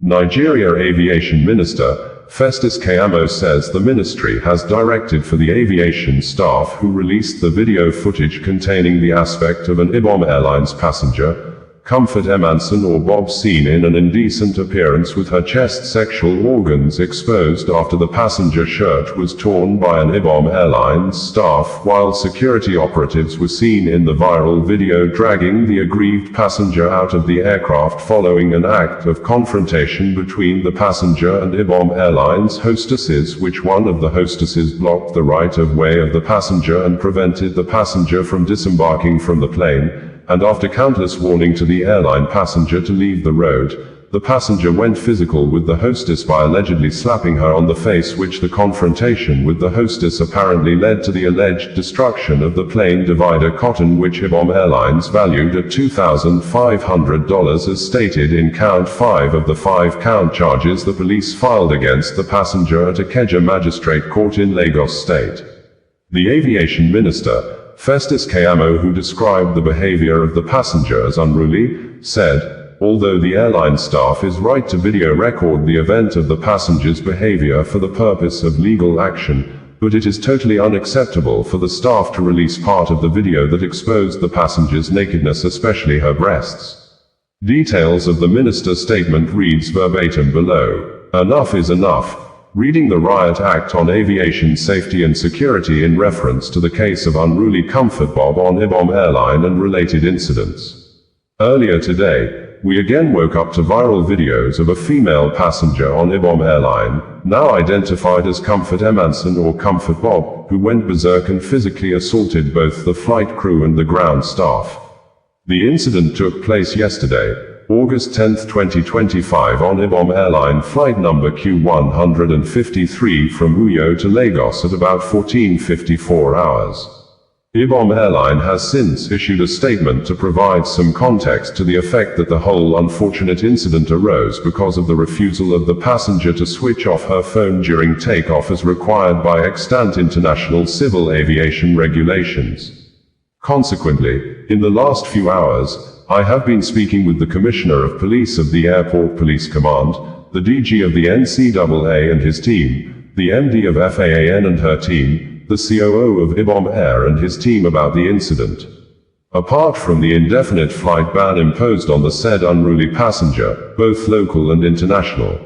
Nigeria Aviation Minister, Festus Keyamo says the ministry has directed for the aviation staff who released the video footage containing the aspect of an Ibom Airlines passenger, Comfort Emmanson or Bob, seen in an indecent appearance with her chest sexual organs exposed after the passenger shirt was torn by an Ibom Airlines staff, while security operatives were seen in the viral video dragging the aggrieved passenger out of the aircraft following an act of confrontation between the passenger and Ibom Airlines hostesses, which one of the hostesses blocked the right of way of the passenger and prevented the passenger from disembarking from the plane. And after countless warning to the airline passenger to leave the road, the passenger went physical with the hostess by allegedly slapping her on the face, which the confrontation with the hostess apparently led to the alleged destruction of the plane divider cotton, which Ibom Airlines valued at $2,500 as stated in count 5 of the 5-count charges the police filed against the passenger at Ikeja Magistrate Court in Lagos State. The Aviation Minister, Festus Keyamo, who described the behavior of the passenger as unruly, said, although the airline staff is right to video record the event of the passenger's behavior for the purpose of legal action, but it is totally unacceptable for the staff to release part of the video that exposed the passenger's nakedness, especially her breasts. Details of the minister's statement reads verbatim below. Enough is enough. Reading the Riot Act on Aviation Safety and Security in reference to the case of unruly Comfort Bob on Ibom Airline and related incidents. Earlier today, we again woke up to viral videos of a female passenger on Ibom Airline, now identified as Comfort Emmanson or Comfort Bob, who went berserk and physically assaulted both the flight crew and the ground staff. The incident took place yesterday, August 10, 2025 on Ibom Airline flight number Q153 from Uyo to Lagos at about 14:54 hours. Ibom Airline has since issued a statement to provide some context to the effect that the whole unfortunate incident arose because of the refusal of the passenger to switch off her phone during takeoff as required by extant international civil aviation regulations. Consequently, in the last few hours, I have been speaking with the Commissioner of Police of the Airport Police Command, the DG of the NCAA and his team, the MD of FAAN and her team, the COO of Ibom Air and his team about the incident. Apart from the indefinite flight ban imposed on the said unruly passenger, both local and international,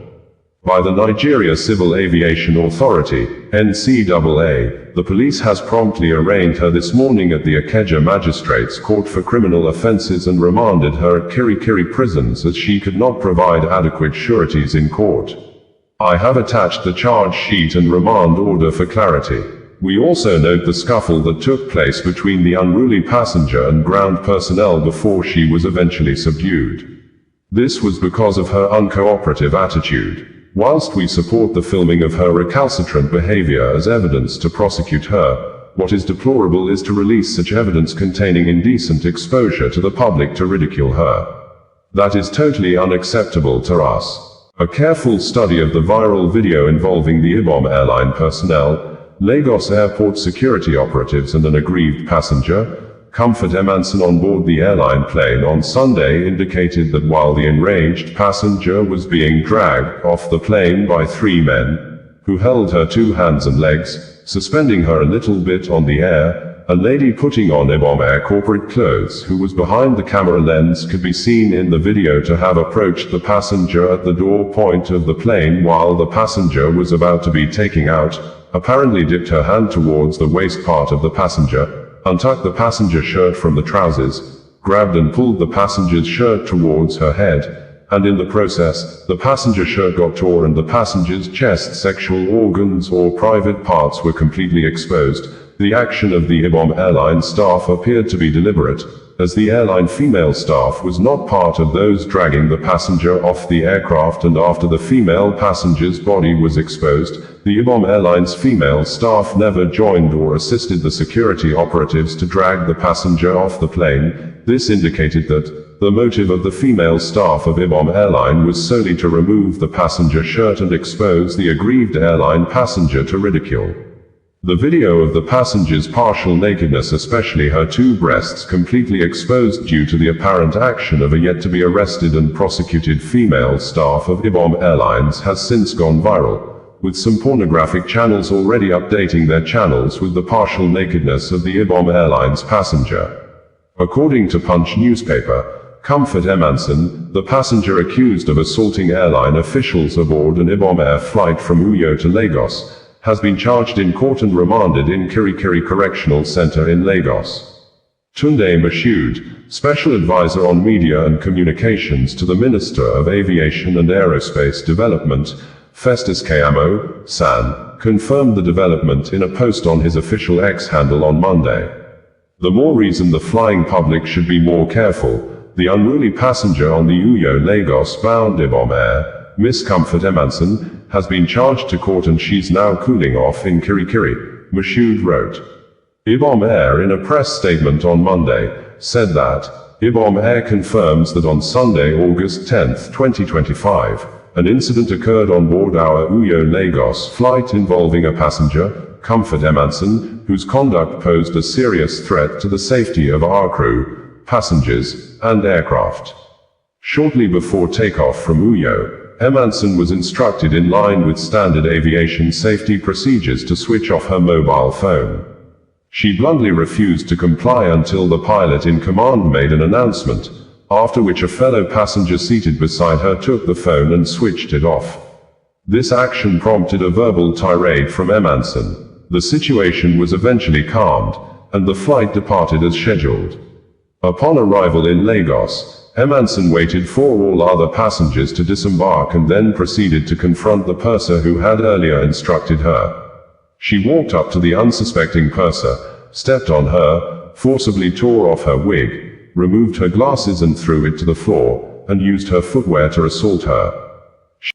by the Nigeria Civil Aviation Authority, NCAA, the police has promptly arraigned her this morning at the Ikeja Magistrate's Court for criminal offences and remanded her at Kirikiri prisons as she could not provide adequate sureties in court. I have attached the charge sheet and remand order for clarity. We also note the scuffle that took place between the unruly passenger and ground personnel before she was eventually subdued. This was because of her uncooperative attitude. Whilst we support the filming of her recalcitrant behavior as evidence to prosecute her, what is deplorable is to release such evidence containing indecent exposure to the public to ridicule her. That is totally unacceptable to us. A careful study of the viral video involving the Ibom Airline personnel, Lagos Airport security operatives and an aggrieved passenger, Comfort Emmanson on board the airline plane on Sunday indicated that while the enraged passenger was being dragged off the plane by 3 men, who held her 2 hands and legs, suspending her a little bit on the air, a lady putting on Ibom Air corporate clothes who was behind the camera lens could be seen in the video to have approached the passenger at the door point of the plane while the passenger was about to be taken out, apparently dipped her hand towards the waist part of the passenger, untucked the passenger shirt from the trousers, grabbed and pulled the passenger's shirt towards her head, and in the process, the passenger shirt got torn and the passenger's chest sexual organs or private parts were completely exposed. The action of the Ibom Airline staff appeared to be deliberate, as the airline female staff was not part of those dragging the passenger off the aircraft, and after the female passenger's body was exposed, the Ibom Airlines female staff never joined or assisted the security operatives to drag the passenger off the plane. This indicated that the motive of the female staff of Ibom Airline was solely to remove the passenger shirt and expose the aggrieved airline passenger to ridicule. The video of the passenger's partial nakedness, especially her two breasts completely exposed due to the apparent action of a yet-to-be-arrested and prosecuted female staff of Ibom Airlines, has since gone viral, with some pornographic channels already updating their channels with the partial nakedness of the Ibom Airlines passenger. According to Punch newspaper, Comfort Emmanson, the passenger accused of assaulting airline officials aboard an Ibom Air flight from Uyo to Lagos, has been charged in court and remanded in Kirikiri Correctional Center in Lagos. Tunde Mashood, Special Advisor on Media and Communications to the Minister of Aviation and Aerospace Development, Festus Keyamo, SAN, confirmed the development in a post on his official X handle on Monday. The more reason the flying public should be more careful. The unruly passenger on the Uyo-Lagos bound Ibom Air, Miss Comfort Emmanson, has been charged to court and she's now cooling off in Kirikiri, Mashood wrote. Ibom Air, in a press statement on Monday, said that Ibom Air confirms that on Sunday, August 10, 2025, an incident occurred on board our Uyo-Lagos flight involving a passenger, Comfort Emmanson, whose conduct posed a serious threat to the safety of our crew, passengers, and aircraft. Shortly before takeoff from Uyo, Emmanson was instructed in line with standard aviation safety procedures to switch off her mobile phone. She bluntly refused to comply until the pilot in command made an announcement, after which a fellow passenger seated beside her took the phone and switched it off. This action prompted a verbal tirade from Emmanson. The situation was eventually calmed, and the flight departed as scheduled. Upon arrival in Lagos, Emmanson waited for all other passengers to disembark and then proceeded to confront the purser who had earlier instructed her. She walked up to the unsuspecting purser, stepped on her, forcibly tore off her wig, removed her glasses and threw it to the floor, and used her footwear to assault her.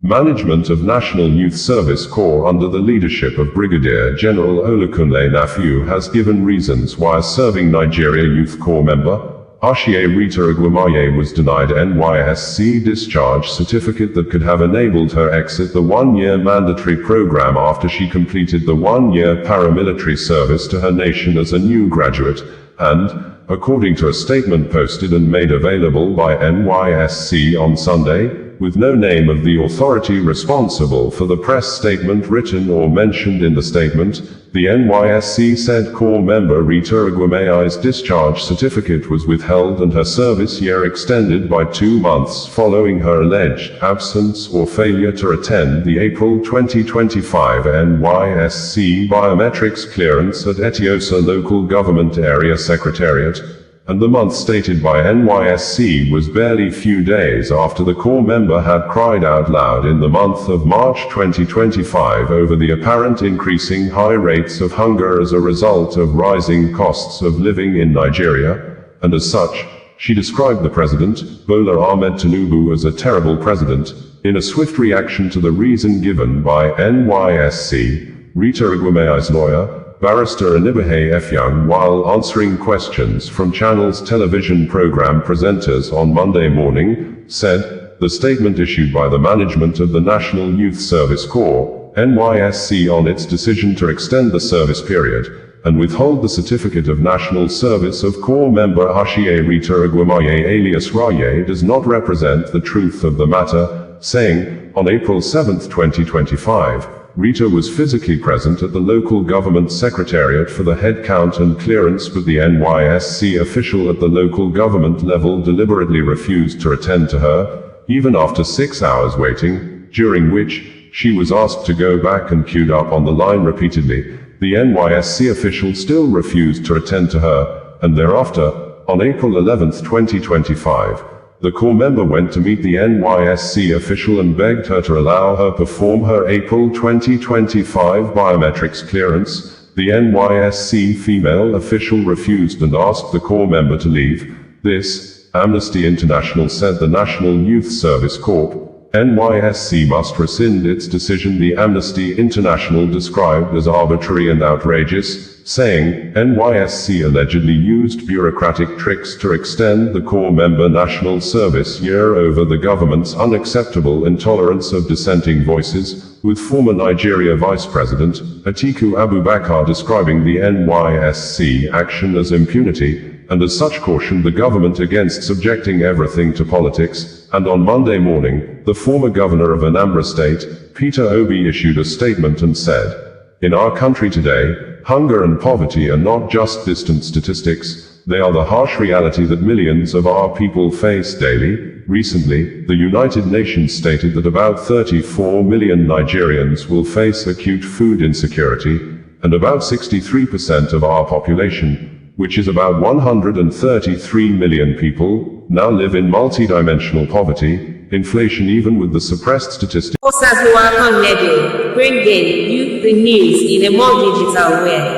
Management of National Youth Service Corps under the leadership of Brigadier General Olukunle Nafiu has given reasons why a serving Nigeria Youth Corps member, Ashie Rita Agwemaye, was denied NYSC discharge certificate that could have enabled her exit the one-year mandatory program after she completed the one-year paramilitary service to her nation as a new graduate, and, according to a statement posted and made available by NYSC on Sunday, with no name of the authority responsible for the press statement written or mentioned in the statement, the NYSC said Corps member Rita Agwemaye's discharge certificate was withheld and her service year extended by 2 months following her alleged absence or failure to attend the April 2025 NYSC biometrics clearance at Etiosa Local Government Area Secretariat, and the month stated by NYSC was barely few days after the Corps member had cried out loud in the month of March 2025 over the apparent increasing high rates of hunger as a result of rising costs of living in Nigeria, and as such, she described the president, Bola Ahmed Tinubu, as a terrible president. In a swift reaction to the reason given by NYSC, Rita Agwemaye's lawyer, Barrister Anibahe Efyoung, while answering questions from Channel's television program presenters on Monday morning, said, the statement issued by the management of the National Youth Service Corps, NYSC, on its decision to extend the service period, and withhold the certificate of national service of Corps member Ashie Rita Agwemaye alias Raye does not represent the truth of the matter, saying, on April 7, 2025, Rita was physically present at the local government secretariat for the head count and clearance, but the NYSC official at the local government level deliberately refused to attend to her, even after 6 hours waiting, during which she was asked to go back and queued up on the line repeatedly. The NYSC official still refused to attend to her, and thereafter, on April 11, 2025, the Corps member went to meet the NYSC official and begged her to allow her perform her April 2025 biometrics clearance. The NYSC female official refused and asked the Corps member to leave. This, Amnesty International said the National Youth Service Corps, NYSC, must rescind its decision. The Amnesty International described as arbitrary and outrageous, saying, NYSC allegedly used bureaucratic tricks to extend the Corps member national service year over the government's unacceptable intolerance of dissenting voices, with former Nigeria Vice President Atiku Abubakar describing the NYSC action as impunity, and as such cautioned the government against subjecting everything to politics. And on Monday morning, the former governor of Anambra State, Peter Obi, issued a statement and said, "In our country today, hunger and poverty are not just distant statistics, they are the harsh reality that millions of our people face daily." Recently, the United Nations stated that about 34 million Nigerians will face acute food insecurity, and about 63% of our population, which is about 133 million people, now live in multidimensional poverty. Inflation, even with the suppressed statistics. Hostesses bringing you the news in a more digital way.